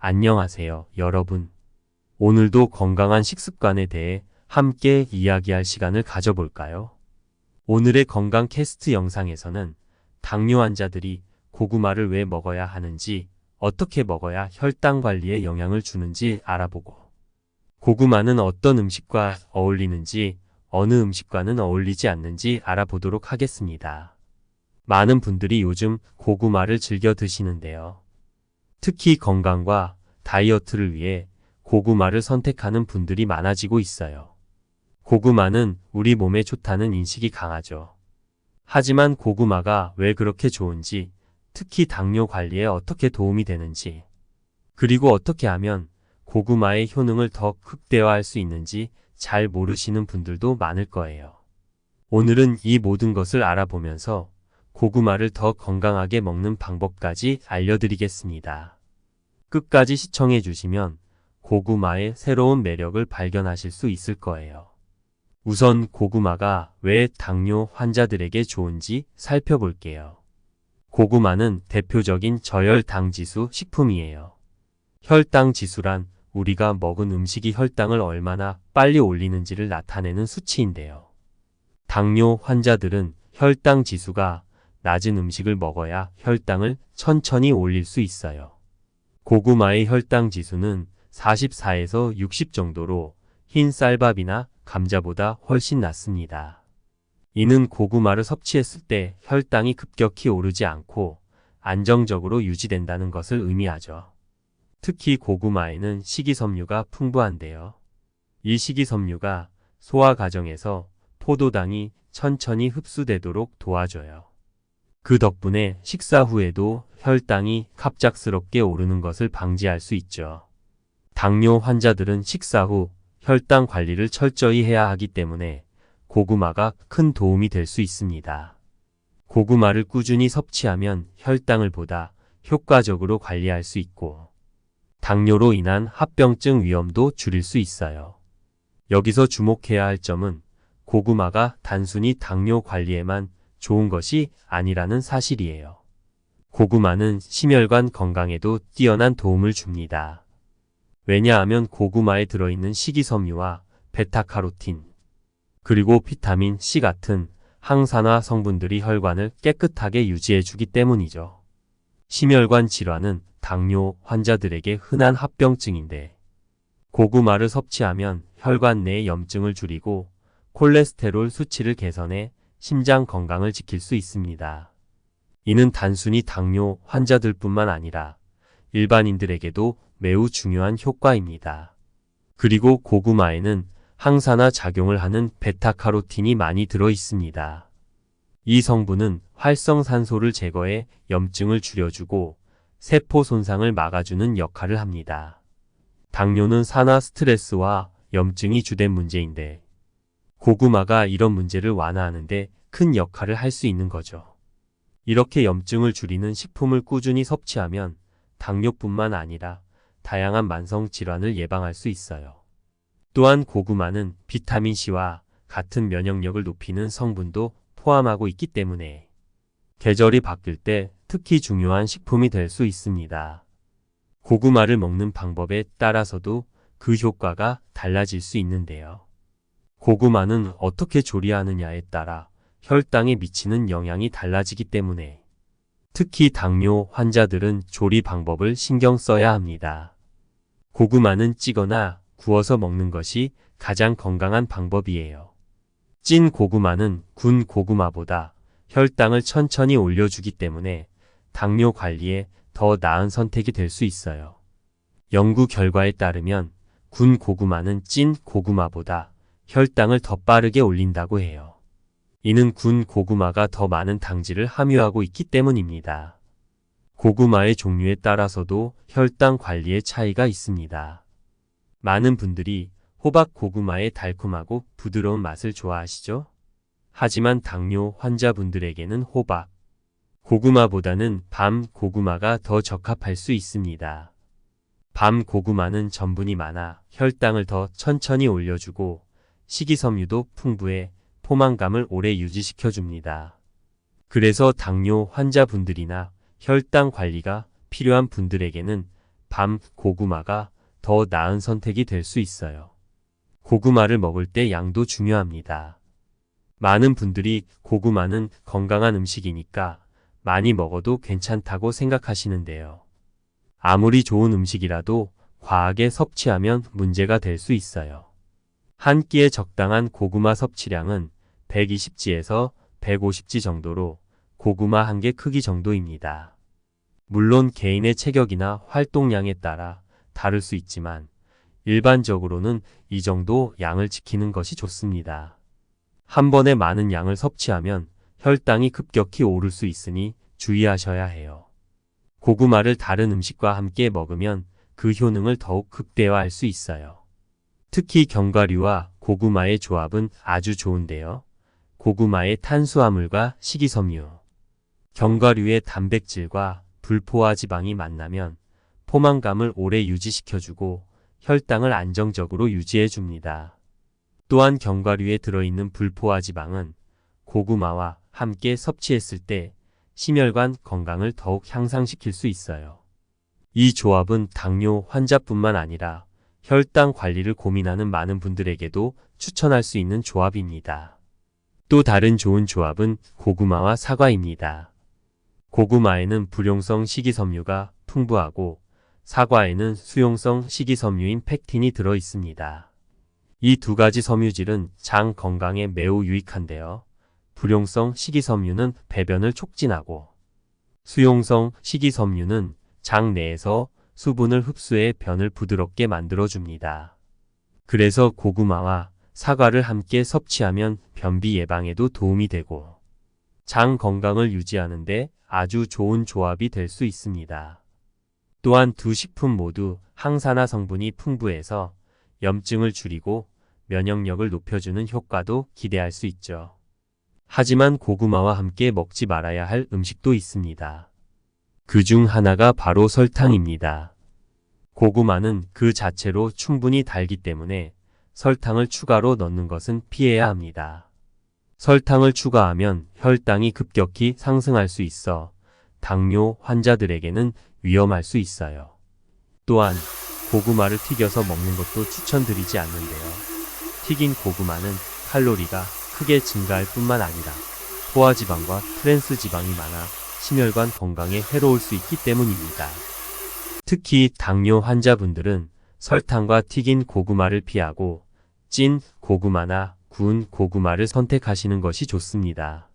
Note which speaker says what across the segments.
Speaker 1: 안녕하세요, 여러분. 오늘도 건강한 식습관에 대해 함께 이야기할 시간을 가져볼까요? 오늘의 건강 캐스트 영상에서는 당뇨 환자들이 고구마를 왜 먹어야 하는지, 어떻게 먹어야 혈당 관리에 영향을 주는지 알아보고, 고구마는 어떤 음식과 어울리는지, 어느 음식과는 어울리지 않는지 알아보도록 하겠습니다. 많은 분들이 요즘 고구마를 즐겨 드시는데요. 특히 건강과 다이어트를 위해 고구마를 선택하는 분들이 많아지고 있어요. 고구마는 우리 몸에 좋다는 인식이 강하죠. 하지만 고구마가 왜 그렇게 좋은지, 특히 당뇨 관리에 어떻게 도움이 되는지, 그리고 어떻게 하면 고구마의 효능을 더 극대화할 수 있는지 잘 모르시는 분들도 많을 거예요. 오늘은 이 모든 것을 알아보면서 고구마를 더 건강하게 먹는 방법까지 알려드리겠습니다. 끝까지 시청해 주시면 고구마의 새로운 매력을 발견하실 수 있을 거예요. 우선 고구마가 왜 당뇨 환자들에게 좋은지 살펴볼게요. 고구마는 대표적인 저혈당 지수 식품이에요. 혈당 지수란 우리가 먹은 음식이 혈당을 얼마나 빨리 올리는지를 나타내는 수치인데요. 당뇨 환자들은 혈당 지수가 낮은 음식을 먹어야 혈당을 천천히 올릴 수 있어요. 고구마의 혈당 지수는 44에서 60 정도로 흰 쌀밥이나 감자보다 훨씬 낮습니다. 이는 고구마를 섭취했을 때 혈당이 급격히 오르지 않고 안정적으로 유지된다는 것을 의미하죠. 특히 고구마에는 식이섬유가 풍부한데요. 이 식이섬유가 소화 과정에서 포도당이 천천히 흡수되도록 도와줘요. 그 덕분에 식사 후에도 혈당이 갑작스럽게 오르는 것을 방지할 수 있죠. 당뇨 환자들은 식사 후 혈당 관리를 철저히 해야 하기 때문에 고구마가 큰 도움이 될 수 있습니다. 고구마를 꾸준히 섭취하면 혈당을 보다 효과적으로 관리할 수 있고, 당뇨로 인한 합병증 위험도 줄일 수 있어요. 여기서 주목해야 할 점은 고구마가 단순히 당뇨 관리에만 좋은 것이 아니라는 사실이에요. 고구마는 심혈관 건강에도 뛰어난 도움을 줍니다. 왜냐하면 고구마에 들어있는 식이섬유와 베타카로틴, 그리고 비타민 C 같은 항산화 성분들이 혈관을 깨끗하게 유지해주기 때문이죠. 심혈관 질환은 당뇨 환자들에게 흔한 합병증인데, 고구마를 섭취하면 혈관 내 염증을 줄이고 콜레스테롤 수치를 개선해 심장 건강을 지킬 수 있습니다. 이는 단순히 당뇨 환자들뿐만 아니라 일반인들에게도 매우 중요한 효과입니다. 그리고 고구마에는 항산화 작용을 하는 베타카로틴이 많이 들어 있습니다. 이 성분은 활성산소를 제거해 염증을 줄여주고 세포 손상을 막아주는 역할을 합니다. 당뇨는 산화 스트레스와 염증이 주된 문제인데, 고구마가 이런 문제를 완화하는데 큰 역할을 할 수 있는 거죠. 이렇게 염증을 줄이는 식품을 꾸준히 섭취하면 당뇨뿐만 아니라 다양한 만성 질환을 예방할 수 있어요. 또한 고구마는 비타민C와 같은 면역력을 높이는 성분도 포함하고 있기 때문에 계절이 바뀔 때 특히 중요한 식품이 될 수 있습니다. 고구마를 먹는 방법에 따라서도 그 효과가 달라질 수 있는데요. 고구마는 어떻게 조리하느냐에 따라 혈당에 미치는 영향이 달라지기 때문에 특히 당뇨 환자들은 조리 방법을 신경 써야 합니다. 고구마는 찌거나 구워서 먹는 것이 가장 건강한 방법이에요. 찐 고구마는 군 고구마보다 혈당을 천천히 올려주기 때문에 당뇨 관리에 더 나은 선택이 될 수 있어요. 연구 결과에 따르면 군 고구마는 찐 고구마보다 혈당을 더 빠르게 올린다고 해요. 이는 군 고구마가 더 많은 당질을 함유하고 있기 때문입니다. 고구마의 종류에 따라서도 혈당 관리에 차이가 있습니다. 많은 분들이 호박 고구마의 달콤하고 부드러운 맛을 좋아하시죠? 하지만 당뇨 환자분들에게는 호박 고구마보다는 밤 고구마가 더 적합할 수 있습니다. 밤 고구마는 전분이 많아 혈당을 더 천천히 올려주고 식이섬유도 풍부해 포만감을 오래 유지시켜줍니다. 그래서 당뇨 환자분들이나 혈당 관리가 필요한 분들에게는 밤 고구마가 더 나은 선택이 될 수 있어요. 고구마를 먹을 때 양도 중요합니다. 많은 분들이 고구마는 건강한 음식이니까 많이 먹어도 괜찮다고 생각하시는데요. 아무리 좋은 음식이라도 과하게 섭취하면 문제가 될 수 있어요. 한 끼에 적당한 고구마 섭취량은 120g에서 150g 정도로 고구마 한 개 크기 정도입니다. 물론 개인의 체격이나 활동량에 따라 다를 수 있지만 일반적으로는 이 정도 양을 지키는 것이 좋습니다. 한 번에 많은 양을 섭취하면 혈당이 급격히 오를 수 있으니 주의하셔야 해요. 고구마를 다른 음식과 함께 먹으면 그 효능을 더욱 극대화할 수 있어요. 특히 견과류와 고구마의 조합은 아주 좋은데요. 고구마의 탄수화물과 식이섬유, 견과류의 단백질과 불포화 지방이 만나면 포만감을 오래 유지시켜주고 혈당을 안정적으로 유지해줍니다. 또한 견과류에 들어있는 불포화 지방은 고구마와 함께 섭취했을 때 심혈관 건강을 더욱 향상시킬 수 있어요. 이 조합은 당뇨 환자뿐만 아니라 혈당 관리를 고민하는 많은 분들에게도 추천할 수 있는 조합입니다. 또 다른 좋은 조합은 고구마와 사과입니다. 고구마에는 불용성 식이섬유가 풍부하고 사과에는 수용성 식이섬유인 팩틴이 들어 있습니다. 이 두 가지 섬유질은 장 건강에 매우 유익한데요. 불용성 식이섬유는 배변을 촉진하고 수용성 식이섬유는 장 내에서 수분을 흡수해 변을 부드럽게 만들어줍니다. 그래서 고구마와 사과를 함께 섭취하면 변비 예방에도 도움이 되고 장 건강을 유지하는 데 아주 좋은 조합이 될 수 있습니다. 또한 두 식품 모두 항산화 성분이 풍부해서 염증을 줄이고 면역력을 높여주는 효과도 기대할 수 있죠. 하지만 고구마와 함께 먹지 말아야 할 음식도 있습니다. 그 중 하나가 바로 설탕입니다. 고구마는 그 자체로 충분히 달기 때문에 설탕을 추가로 넣는 것은 피해야 합니다. 설탕을 추가하면 혈당이 급격히 상승할 수 있어 당뇨 환자들에게는 위험할 수 있어요. 또한 고구마를 튀겨서 먹는 것도 추천드리지 않는데요. 튀긴 고구마는 칼로리가 크게 증가할 뿐만 아니라 포화지방과 트랜스 지방이 많아 심혈관 건강에 해로울 수 있기 때문입니다. 특히 당뇨 환자분들은 설탕과 튀긴 고구마를 피하고 찐 고구마나 구운 고구마를 선택하시는 것이 좋습니다.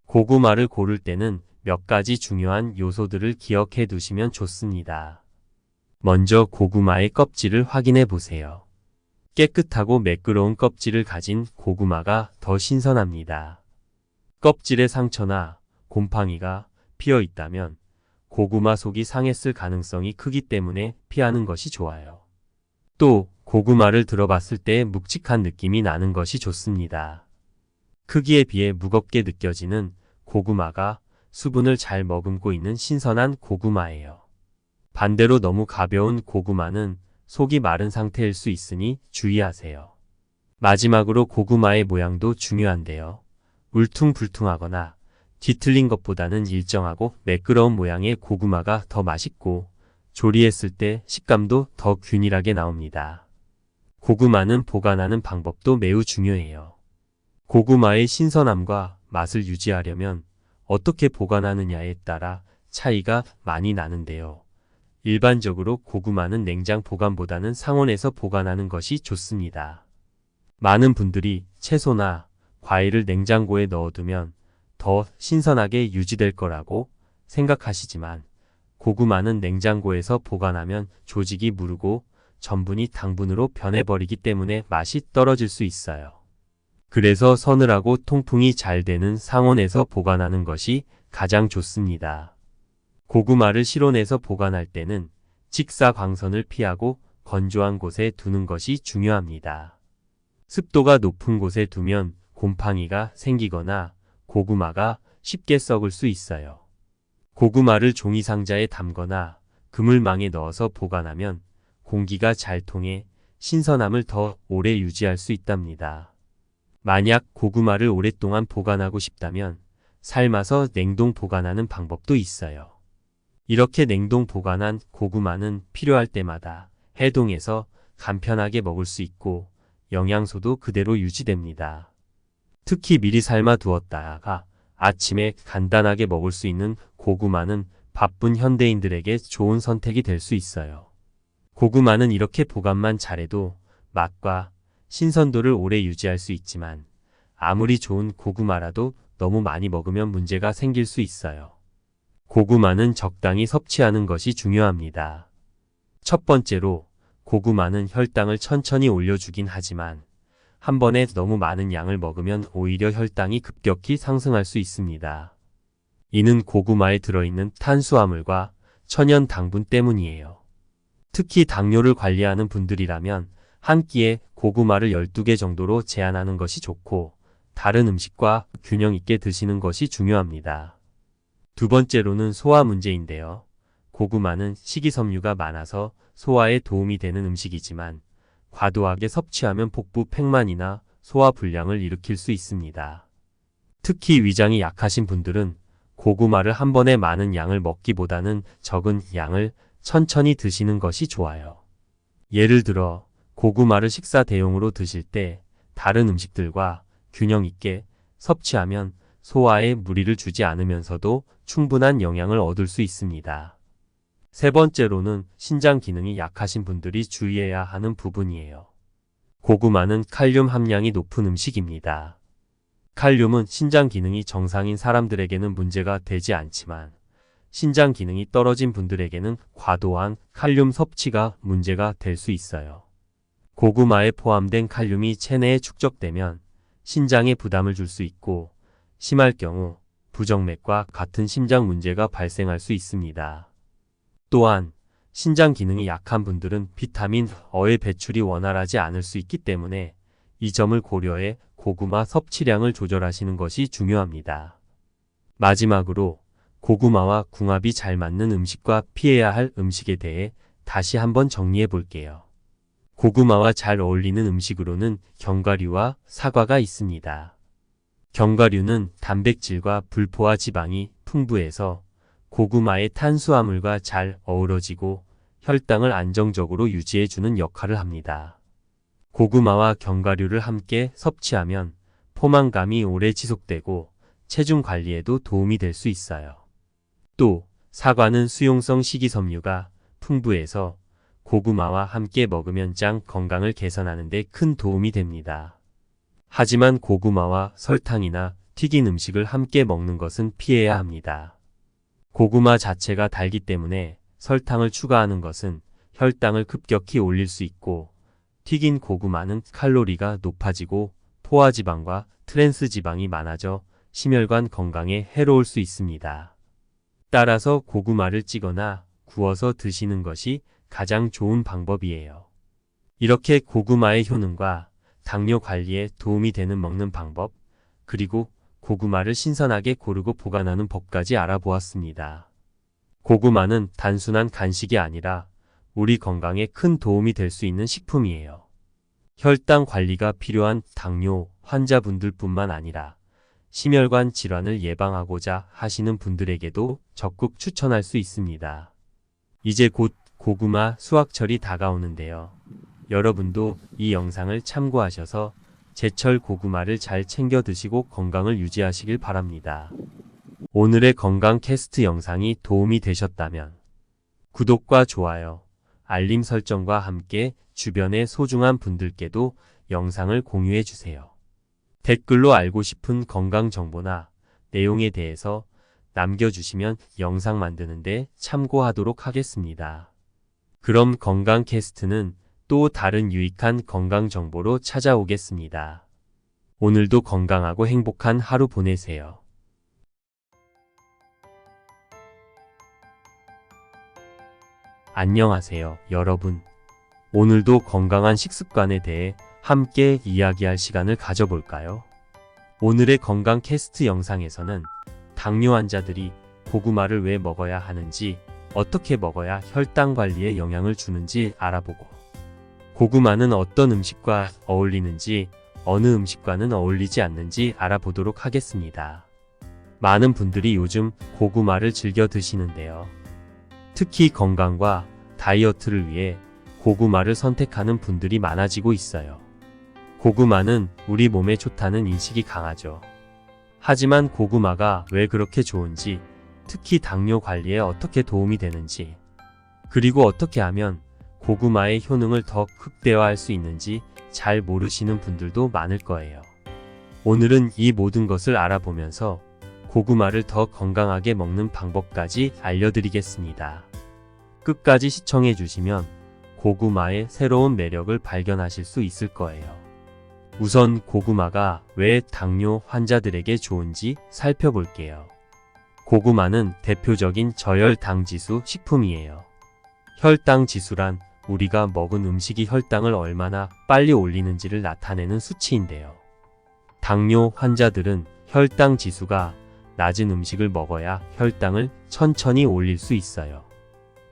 Speaker 1: 고구마를 고를 때는 몇 가지 중요한 요소들을 기억해 두시면 좋습니다. 먼저 고구마의 껍질을 확인해 보세요. 깨끗하고 매끄러운 껍질을 가진 고구마가 더 신선합니다. 껍질에 상처나 곰팡이가 피어 있다면 고구마 속이 상했을 가능성이 크기 때문에 피하는 것이 좋아요. 또 고구마를 들어봤을 때 묵직한 느낌이 나는 것이 좋습니다. 크기에 비해 무겁게 느껴지는 고구마가 수분을 잘 머금고 있는 신선한 고구마예요. 반대로 너무 가벼운 고구마는 속이 마른 상태일 수 있으니 주의하세요. 마지막으로 고구마의 모양도 중요한데요. 울퉁불퉁하거나 뒤틀린 것보다는 일정하고 매끄러운 모양의 고구마가 더 맛있고 조리했을 때 식감도 더 균일하게 나옵니다. 고구마는 보관하는 방법도 매우 중요해요. 고구마의 신선함과 맛을 유지하려면 어떻게 보관하느냐에 따라 차이가 많이 나는데요. 일반적으로 고구마는 냉장 보관보다는 상온에서 보관하는 것이 좋습니다. 많은 분들이 채소나 과일을 냉장고에 넣어두면 더 신선하게 유지될 거라고 생각하시지만 고구마는 냉장고에서 보관하면 조직이 무르고 전분이 당분으로 변해버리기 때문에 맛이 떨어질 수 있어요. 그래서 서늘하고 통풍이 잘 되는 상온에서 보관하는 것이 가장 좋습니다. 고구마를 실온에서 보관할 때는 직사광선을 피하고 건조한 곳에 두는 것이 중요합니다. 습도가 높은 곳에 두면 곰팡이가 생기거나 고구마가 쉽게 썩을 수 있어요. 고구마를 종이상자에 담거나 그물망에 넣어서 보관하면 공기가 잘 통해 신선함을 더 오래 유지할 수 있답니다. 만약 고구마를 오랫동안 보관하고 싶다면 삶아서 냉동 보관하는 방법도 있어요. 이렇게 냉동 보관한 고구마는 필요할 때마다 해동해서 간편하게 먹을 수 있고 영양소도 그대로 유지됩니다. 특히 미리 삶아 두었다가 아침에 간단하게 먹을 수 있는 고구마는 바쁜 현대인들에게 좋은 선택이 될 수 있어요. 고구마는 이렇게 보관만 잘해도 맛과 신선도를 오래 유지할 수 있지만 아무리 좋은 고구마라도 너무 많이 먹으면 문제가 생길 수 있어요. 고구마는 적당히 섭취하는 것이 중요합니다. 첫 번째로 고구마는 혈당을 천천히 올려주긴 하지만 한 번에 너무 많은 양을 먹으면 오히려 혈당이 급격히 상승할 수 있습니다. 이는 고구마에 들어있는 탄수화물과 천연 당분 때문이에요. 특히 당뇨를 관리하는 분들이라면 한 끼에 고구마를 12개 정도로 제한하는 것이 좋고 다른 음식과 균형 있게 드시는 것이 중요합니다. 두 번째로는 소화 문제인데요. 고구마는 식이섬유가 많아서 소화에 도움이 되는 음식이지만 과도하게 섭취하면 복부 팽만이나 소화 불량을 일으킬 수 있습니다. 특히 위장이 약하신 분들은 고구마를 한 번에 많은 양을 먹기보다는 적은 양을 천천히 드시는 것이 좋아요. 예를 들어 고구마를 식사 대용으로 드실 때 다른 음식들과 균형 있게 섭취하면 소화에 무리를 주지 않으면서도 충분한 영양을 얻을 수 있습니다. 세 번째로는 신장 기능이 약하신 분들이 주의해야 하는 부분이에요. 고구마는 칼륨 함량이 높은 음식입니다. 칼륨은 신장 기능이 정상인 사람들에게는 문제가 되지 않지만 신장 기능이 떨어진 분들에게는 과도한 칼륨 섭취가 문제가 될 수 있어요. 고구마에 포함된 칼륨이 체내에 축적되면 신장에 부담을 줄 수 있고 심할 경우 부정맥과 같은 심장 문제가 발생할 수 있습니다. 또한 신장 기능이 약한 분들은 비타민 어의 배출이 원활하지 않을 수 있기 때문에 이 점을 고려해 고구마 섭취량을 조절하시는 것이 중요합니다. 마지막으로 고구마와 궁합이 잘 맞는 음식과 피해야 할 음식에 대해 다시 한번 정리해 볼게요. 고구마와 잘 어울리는 음식으로는 견과류와 사과가 있습니다. 견과류는 단백질과 불포화 지방이 풍부해서 고구마의 탄수화물과 잘 어우러지고 혈당을 안정적으로 유지해주는 역할을 합니다. 고구마와 견과류를 함께 섭취하면 포만감이 오래 지속되고 체중 관리에도 도움이 될 수 있어요. 또 사과는 수용성 식이섬유가 풍부해서 고구마와 함께 먹으면 장 건강을 개선하는 데 큰 도움이 됩니다. 하지만 고구마와 설탕이나 튀긴 음식을 함께 먹는 것은 피해야 합니다. 고구마 자체가 달기 때문에 설탕을 추가하는 것은 혈당을 급격히 올릴 수 있고 튀긴 고구마는 칼로리가 높아지고 포화지방과 트랜스지방이 많아져 심혈관 건강에 해로울 수 있습니다. 따라서 고구마를 찌거나 구워서 드시는 것이 가장 좋은 방법이에요. 이렇게 고구마의 효능과 당뇨 관리에 도움이 되는 먹는 방법, 그리고 고구마를 신선하게 고르고 보관하는 법까지 알아보았습니다. 고구마는 단순한 간식이 아니라 우리 건강에 큰 도움이 될 수 있는 식품이에요. 혈당 관리가 필요한 당뇨 환자분들뿐만 아니라 심혈관 질환을 예방하고자 하시는 분들에게도 적극 추천할 수 있습니다. 이제 곧 고구마 수확철이 다가오는데요. 여러분도 이 영상을 참고하셔서 제철 고구마를 잘 챙겨 드시고 건강을 유지하시길 바랍니다. 오늘의 건강 캐스트 영상이 도움이 되셨다면 구독과 좋아요, 알림 설정과 함께 주변의 소중한 분들께도 영상을 공유해 주세요. 댓글로 알고 싶은 건강 정보나 내용에 대해서 남겨주시면 영상 만드는데 참고하도록 하겠습니다. 그럼 건강 캐스트는 또 다른 유익한 건강 정보로 찾아오겠습니다. 오늘도 건강하고 행복한 하루 보내세요. 안녕하세요, 여러분. 오늘도 건강한 식습관에 대해 함께 이야기할 시간을 가져볼까요? 오늘의 건강 캐스트 영상에서는 당뇨 환자들이 고구마를 왜 먹어야 하는지, 어떻게 먹어야 혈당 관리에 영향을 주는지 알아보고, 고구마는 어떤 음식과 어울리는지, 어느 음식과는 어울리지 않는지 알아보도록 하겠습니다. 많은 분들이 요즘 고구마를 즐겨 드시는데요. 특히 건강과 다이어트를 위해 고구마를 선택하는 분들이 많아지고 있어요. 고구마는 우리 몸에 좋다는 인식이 강하죠. 하지만 고구마가 왜 그렇게 좋은지, 특히 당뇨 관리에 어떻게 도움이 되는지, 그리고 어떻게 하면 고구마의 효능을 더 극대화할 수 있는지 잘 모르시는 분들도 많을 거예요. 오늘은 이 모든 것을 알아보면서 고구마를 더 건강하게 먹는 방법까지 알려드리겠습니다. 끝까지 시청해 주시면 고구마의 새로운 매력을 발견하실 수 있을 거예요. 우선 고구마가 왜 당뇨 환자들에게 좋은지 살펴볼게요. 고구마는 대표적인 저혈당 지수 식품이에요. 혈당 지수란 우리가 먹은 음식이 혈당을 얼마나 빨리 올리는지를 나타내는 수치인데요. 당뇨 환자들은 혈당 지수가 낮은 음식을 먹어야 혈당을 천천히 올릴 수 있어요.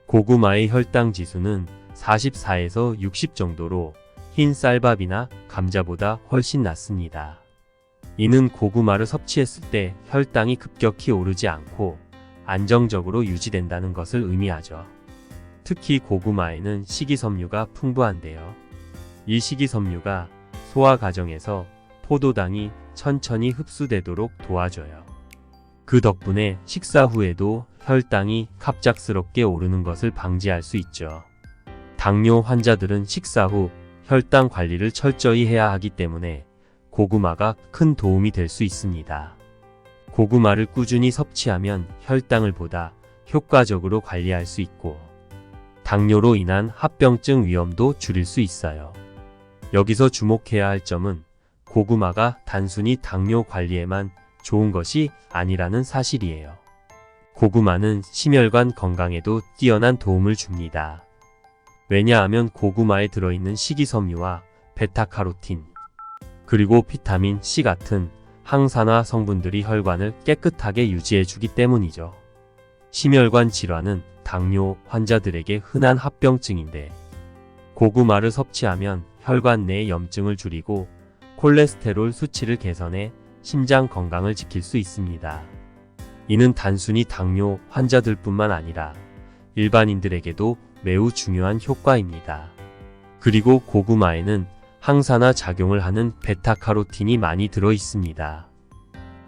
Speaker 1: 고구마의 혈당 지수는 44에서 60 정도로 흰 쌀밥이나 감자보다 훨씬 낮습니다. 이는 고구마를 섭취했을 때 혈당이 급격히 오르지 않고 안정적으로 유지된다는 것을 의미하죠. 특히 고구마에는 식이섬유가 풍부한데요. 이 식이섬유가 소화 과정에서 포도당이 천천히 흡수되도록 도와줘요. 그 덕분에 식사 후에도 혈당이 갑작스럽게 오르는 것을 방지할 수 있죠. 당뇨 환자들은 식사 후 혈당 관리를 철저히 해야 하기 때문에 고구마가 큰 도움이 될 수 있습니다. 고구마를 꾸준히 섭취하면 혈당을 보다 효과적으로 관리할 수 있고 당뇨로 인한 합병증 위험도 줄일 수 있어요. 여기서 주목해야 할 점은 고구마가 단순히 당뇨 관리에만 좋은 것이 아니라는 사실이에요. 고구마는 심혈관 건강에도 뛰어난 도움을 줍니다. 왜냐하면 고구마에 들어있는 식이섬유와 베타카로틴, 그리고 비타민 C 같은 항산화 성분들이 혈관을 깨끗하게 유지해주기 때문이죠. 심혈관 질환은 당뇨 환자들에게 흔한 합병증인데 고구마를 섭취하면 혈관 내 염증을 줄이고 콜레스테롤 수치를 개선해 심장 건강을 지킬 수 있습니다. 이는 단순히 당뇨 환자들뿐만 아니라 일반인들에게도 매우 중요한 효과입니다. 그리고 고구마에는 항산화 작용을 하는 베타카로틴이 많이 들어 있습니다.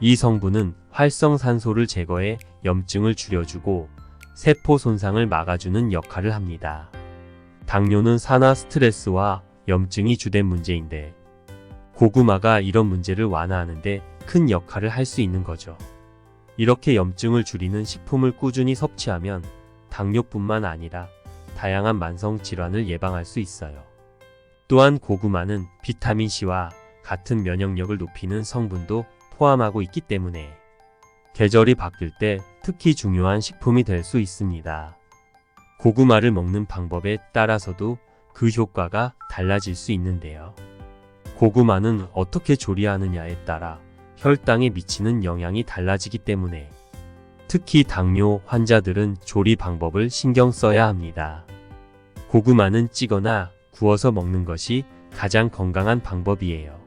Speaker 1: 이 성분은 활성산소를 제거해 염증을 줄여주고 세포 손상을 막아주는 역할을 합니다. 당뇨는 산화 스트레스와 염증이 주된 문제인데 고구마가 이런 문제를 완화하는데 큰 역할을 할 수 있는 거죠. 이렇게 염증을 줄이는 식품을 꾸준히 섭취하면 당뇨뿐만 아니라 다양한 만성 질환을 예방할 수 있어요. 또한 고구마는 비타민C와 같은 면역력을 높이는 성분도 포함하고 있기 때문에 계절이 바뀔 때 특히 중요한 식품이 될 수 있습니다. 고구마를 먹는 방법에 따라서도 그 효과가 달라질 수 있는데요. 고구마는 어떻게 조리하느냐에 따라 혈당에 미치는 영향이 달라지기 때문에 특히 당뇨 환자들은 조리 방법을 신경 써야 합니다. 고구마는 찌거나 구워서 먹는 것이 가장 건강한 방법이에요.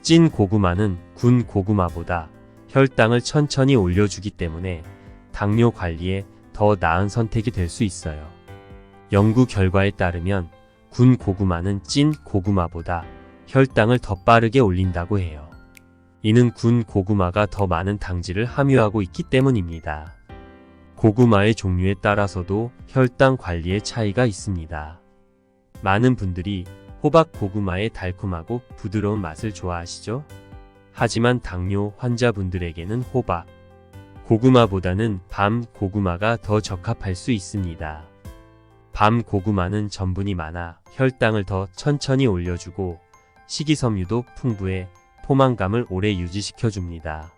Speaker 1: 찐 고구마는 군 고구마보다 혈당을 천천히 올려주기 때문에 당뇨 관리에 더 나은 선택이 될 수 있어요. 연구 결과에 따르면 군 고구마는 찐 고구마보다 혈당을 더 빠르게 올린다고 해요. 이는 군 고구마가 더 많은 당질을 함유하고 있기 때문입니다. 고구마의 종류에 따라서도 혈당 관리에 차이가 있습니다. 많은 분들이 호박 고구마의 달콤하고 부드러운 맛을 좋아하시죠? 하지만 당뇨 환자분들에게는 호박 고구마보다는 밤 고구마가 더 적합할 수 있습니다. 밤 고구마는 전분이 많아 혈당을 더 천천히 올려주고 식이섬유도 풍부해 포만감을 오래 유지시켜줍니다.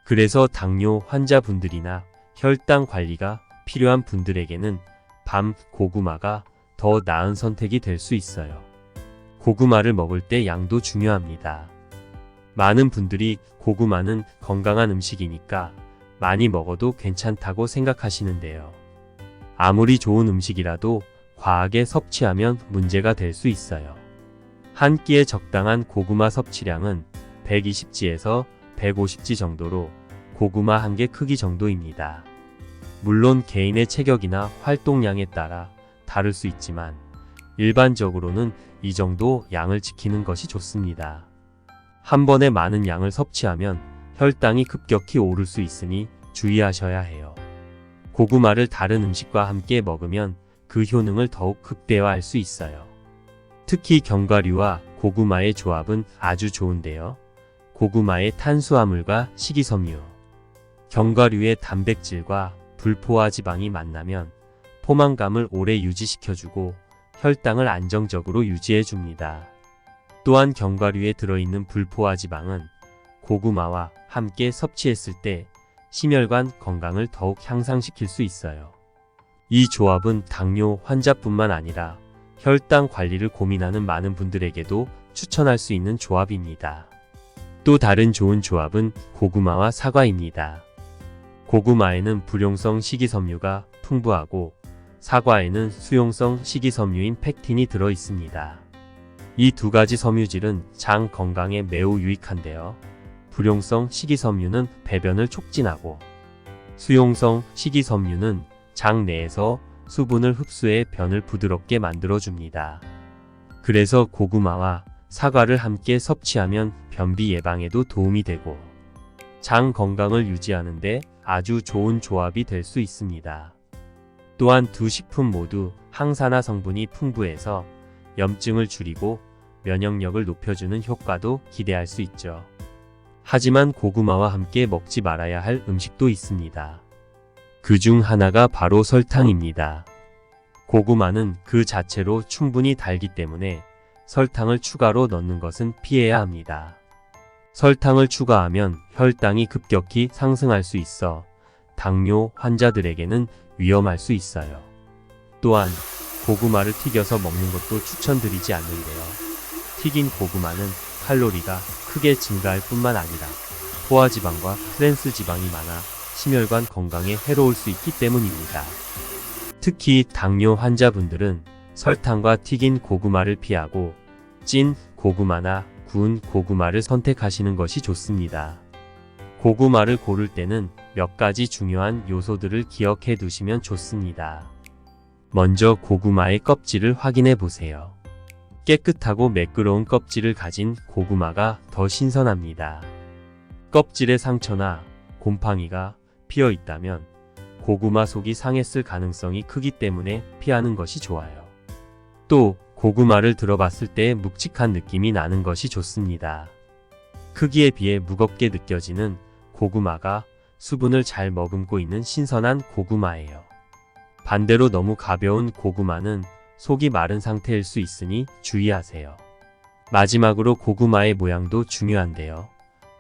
Speaker 1: 그래서 당뇨 환자분들이나 혈당 관리가 필요한 분들에게는 밤 고구마가 더 나은 선택이 될 수 있어요. 고구마를 먹을 때 양도 중요합니다. 많은 분들이 고구마는 건강한 음식이니까 많이 먹어도 괜찮다고 생각하시는데요. 아무리 좋은 음식이라도 과하게 섭취하면 문제가 될 수 있어요. 한 끼에 적당한 고구마 섭취량은 120g에서 150g 정도로 고구마 한 개 크기 정도입니다. 물론 개인의 체격이나 활동량에 따라 다를 수 있지만 일반적으로는 이 정도 양을 지키는 것이 좋습니다. 한 번에 많은 양을 섭취하면 혈당이 급격히 오를 수 있으니 주의하셔야 해요. 고구마를 다른 음식과 함께 먹으면 그 효능을 더욱 극대화할 수 있어요. 특히 견과류와 고구마의 조합은 아주 좋은데요. 고구마의 탄수화물과 식이섬유, 견과류의 단백질과 불포화 지방이 만나면 포만감을 오래 유지시켜주고 혈당을 안정적으로 유지해줍니다. 또한 견과류에 들어있는 불포화 지방은 고구마와 함께 섭취했을 때 심혈관 건강을 더욱 향상시킬 수 있어요. 이 조합은 당뇨 환자뿐만 아니라 혈당 관리를 고민하는 많은 분들에게도 추천할 수 있는 조합입니다. 또 다른 좋은 조합은 고구마와 사과입니다. 고구마에는 불용성 식이섬유가 풍부하고 사과에는 수용성 식이섬유인 팩틴이 들어 있습니다. 이 두 가지 섬유질은 장 건강에 매우 유익한데요. 불용성 식이섬유는 배변을 촉진하고 수용성 식이섬유는 장 내에서 수분을 흡수해 변을 부드럽게 만들어줍니다. 그래서 고구마와 사과를 함께 섭취하면 변비 예방에도 도움이 되고 장 건강을 유지하는데 아주 좋은 조합이 될 수 있습니다. 또한 두 식품 모두 항산화 성분이 풍부해서 염증을 줄이고 면역력을 높여주는 효과도 기대할 수 있죠. 하지만 고구마와 함께 먹지 말아야 할 음식도 있습니다. 그 중 하나가 바로 설탕입니다. 고구마는 그 자체로 충분히 달기 때문에 설탕을 추가로 넣는 것은 피해야 합니다. 설탕을 추가하면 혈당이 급격히 상승할 수 있어 당뇨 환자들에게는 위험할 수 있어요. 또한 고구마를 튀겨서 먹는 것도 추천드리지 않는데요. 튀긴 고구마는 칼로리가 크게 증가할 뿐만 아니라 포화지방과 트랜스 지방이 많아 심혈관 건강에 해로울 수 있기 때문입니다. 특히 당뇨 환자분들은 설탕과 튀긴 고구마를 피하고 찐 고구마나 구운 고구마를 선택하시는 것이 좋습니다. 고구마를 고를 때는 몇 가지 중요한 요소들을 기억해 두시면 좋습니다. 먼저 고구마의 껍질을 확인해 보세요. 깨끗하고 매끄러운 껍질을 가진 고구마가 더 신선합니다. 껍질에 상처나 곰팡이가 피어 있다면 고구마 속이 상했을 가능성이 크기 때문에 피하는 것이 좋아요. 또 고구마를 들어봤을 때 묵직한 느낌이 나는 것이 좋습니다. 크기에 비해 무겁게 느껴지는 고구마가 수분을 잘 머금고 있는 신선한 고구마예요. 반대로 너무 가벼운 고구마는 속이 마른 상태일 수 있으니 주의하세요. 마지막으로 고구마의 모양도 중요한데요.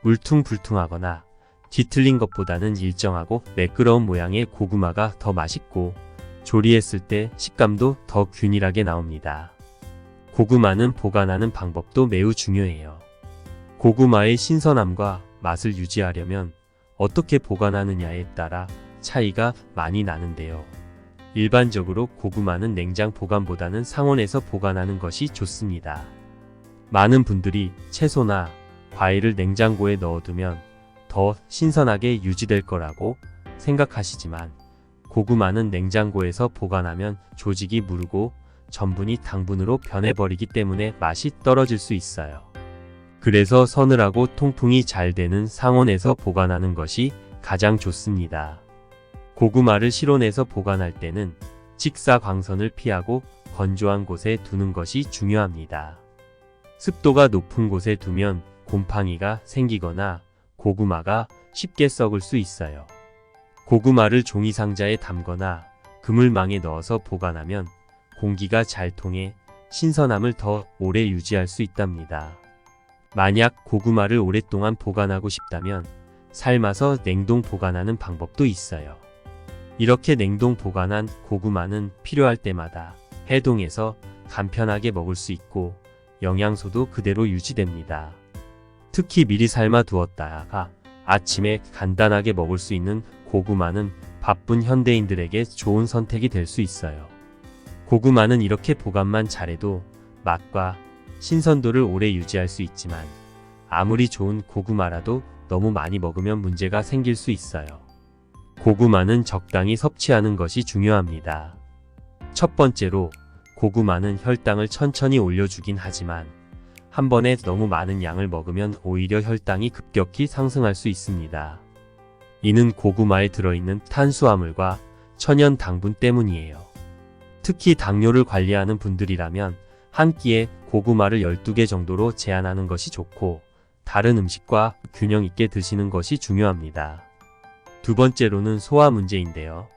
Speaker 1: 울퉁불퉁하거나 뒤틀린 것보다는 일정하고 매끄러운 모양의 고구마가 더 맛있고 조리했을 때 식감도 더 균일하게 나옵니다. 고구마는 보관하는 방법도 매우 중요해요. 고구마의 신선함과 맛을 유지하려면 어떻게 보관하느냐에 따라 차이가 많이 나는데요. 일반적으로 고구마는 냉장 보관보다는 상온에서 보관하는 것이 좋습니다. 많은 분들이 채소나 과일을 냉장고에 넣어두면 더 신선하게 유지될 거라고 생각하시지만 고구마는 냉장고에서 보관하면 조직이 무르고 전분이 당분으로 변해버리기 때문에 맛이 떨어질 수 있어요. 그래서 서늘하고 통풍이 잘 되는 상온에서 보관하는 것이 가장 좋습니다. 고구마를 실온에서 보관할 때는 직사광선을 피하고 건조한 곳에 두는 것이 중요합니다. 습도가 높은 곳에 두면 곰팡이가 생기거나 고구마가 쉽게 썩을 수 있어요. 고구마를 종이상자에 담거나 그물망에 넣어서 보관하면 공기가 잘 통해 신선함을 더 오래 유지할 수 있답니다. 만약 고구마를 오랫동안 보관하고 싶다면 삶아서 냉동 보관하는 방법도 있어요. 이렇게 냉동 보관한 고구마는 필요할 때마다 해동해서 간편하게 먹을 수 있고 영양소도 그대로 유지됩니다. 특히 미리 삶아 두었다가 아침에 간단하게 먹을 수 있는 고구마는 바쁜 현대인들에게 좋은 선택이 될 수 있어요. 고구마는 이렇게 보관만 잘해도 맛과 신선도를 오래 유지할 수 있지만 아무리 좋은 고구마라도 너무 많이 먹으면 문제가 생길 수 있어요. 고구마는 적당히 섭취하는 것이 중요합니다. 첫 번째로, 고구마는 혈당을 천천히 올려주긴 하지만 한 번에 너무 많은 양을 먹으면 오히려 혈당이 급격히 상승할 수 있습니다. 이는 고구마에 들어있는 탄수화물과 천연 당분 때문이에요. 특히 당뇨를 관리하는 분들이라면 한 끼에 고구마를 12개 정도로 제한하는 것이 좋고, 다른 음식과 균형 있게 드시는 것이 중요합니다. 두 번째로는 소화 문제인데요.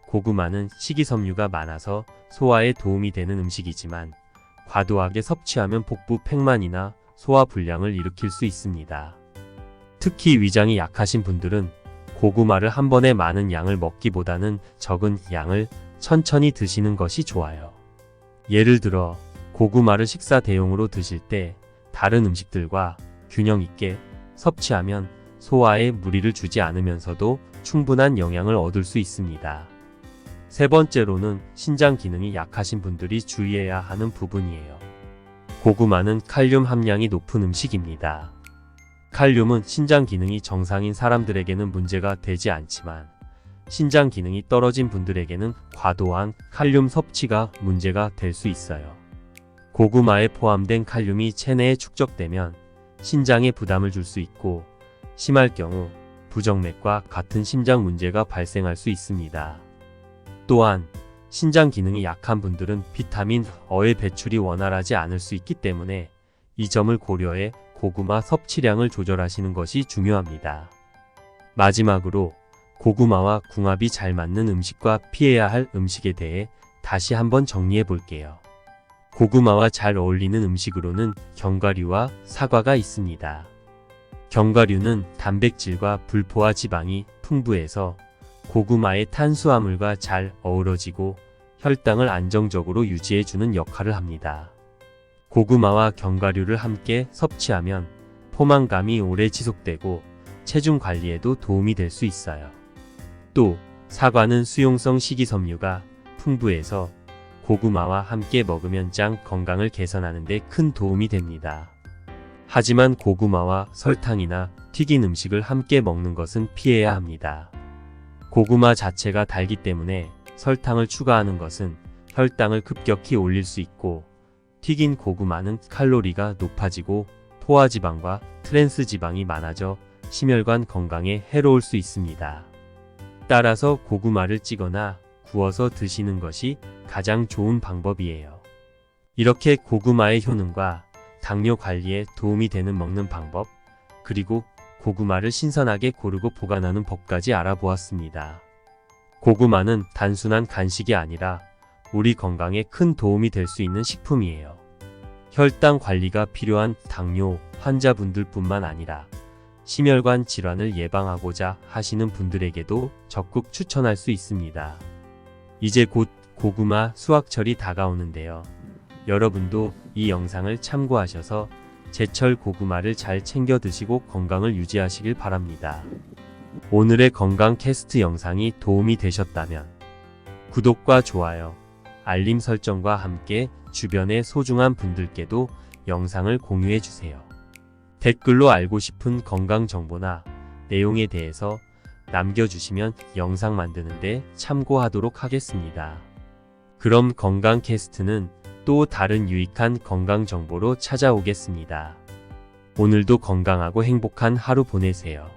Speaker 1: 고구마는 식이섬유가 많아서 소화에 도움이 되는 음식이지만 과도하게 섭취하면 복부 팽만이나 소화 불량을 일으킬 수 있습니다. 특히 위장이 약하신 분들은 고구마를 한 번에 많은 양을 먹기보다는 적은 양을 천천히 드시는 것이 좋아요. 예를 들어 고구마를 식사 대용으로 드실 때 다른 음식들과 균형 있게 섭취하면 소화에 무리를 주지 않으면서도 충분한 영양을 얻을 수 있습니다. 세 번째로는 신장 기능이 약하신 분들이 주의해야 하는 부분이에요. 고구마는 칼륨 함량이 높은 음식입니다. 칼륨은 신장 기능이 정상인 사람들에게는 문제가 되지 않지만 신장 기능이 떨어진 분들에게는 과도한 칼륨 섭취가 문제가 될 수 있어요. 고구마에 포함된 칼륨이 체내에 축적되면 신장에 부담을 줄 수 있고, 심할 경우 부정맥과 같은 심장 문제가 발생할 수 있습니다. 또한 신장 기능이 약한 분들은 비타민 E의 배출이 원활하지 않을 수 있기 때문에 이 점을 고려해 고구마 섭취량을 조절하시는 것이 중요합니다. 마지막으로 고구마와 궁합이 잘 맞는 음식과 피해야 할 음식에 대해 다시 한번 정리해 볼게요. 고구마와 잘 어울리는 음식으로는 견과류와 사과가 있습니다. 견과류는 단백질과 불포화 지방이 풍부해서 고구마의 탄수화물과 잘 어우러지고 혈당을 안정적으로 유지해주는 역할을 합니다. 고구마와 견과류를 함께 섭취하면 포만감이 오래 지속되고 체중 관리에도 도움이 될 수 있어요. 또 사과는 수용성 식이섬유가 풍부해서 고구마와 함께 먹으면 장 건강을 개선하는 데 큰 도움이 됩니다. 하지만 고구마와 설탕이나 튀긴 음식을 함께 먹는 것은 피해야 합니다. 고구마 자체가 달기 때문에 설탕을 추가하는 것은 혈당을 급격히 올릴 수 있고, 튀긴 고구마는 칼로리가 높아지고 포화지방과 트랜스지방이 많아져 심혈관 건강에 해로울 수 있습니다. 따라서 고구마를 찌거나 구워서 드시는 것이 가장 좋은 방법이에요. 이렇게 고구마의 효능과 당뇨 관리에 도움이 되는 먹는 방법, 그리고 고구마를 신선하게 고르고 보관하는 법까지 알아보았습니다. 고구마는 단순한 간식이 아니라 우리 건강에 큰 도움이 될 수 있는 식품이에요. 혈당 관리가 필요한 당뇨 환자분들뿐만 아니라 심혈관 질환을 예방하고자 하시는 분들에게도 적극 추천할 수 있습니다. 이제 곧 고구마 수확철이 다가오는데요. 여러분도 이 영상을 참고하셔서 제철 고구마를 잘 챙겨 드시고 건강을 유지하시길 바랍니다. 오늘의 건강 캐스트 영상이 도움이 되셨다면 구독과 좋아요, 알림 설정과 함께 주변의 소중한 분들께도 영상을 공유해 주세요. 댓글로 알고 싶은 건강 정보나 내용에 대해서 남겨주시면 영상 만드는데 참고하도록 하겠습니다. 그럼 건강 캐스트는 또 다른 유익한 건강 정보로 찾아오겠습니다. 오늘도 건강하고 행복한 하루 보내세요.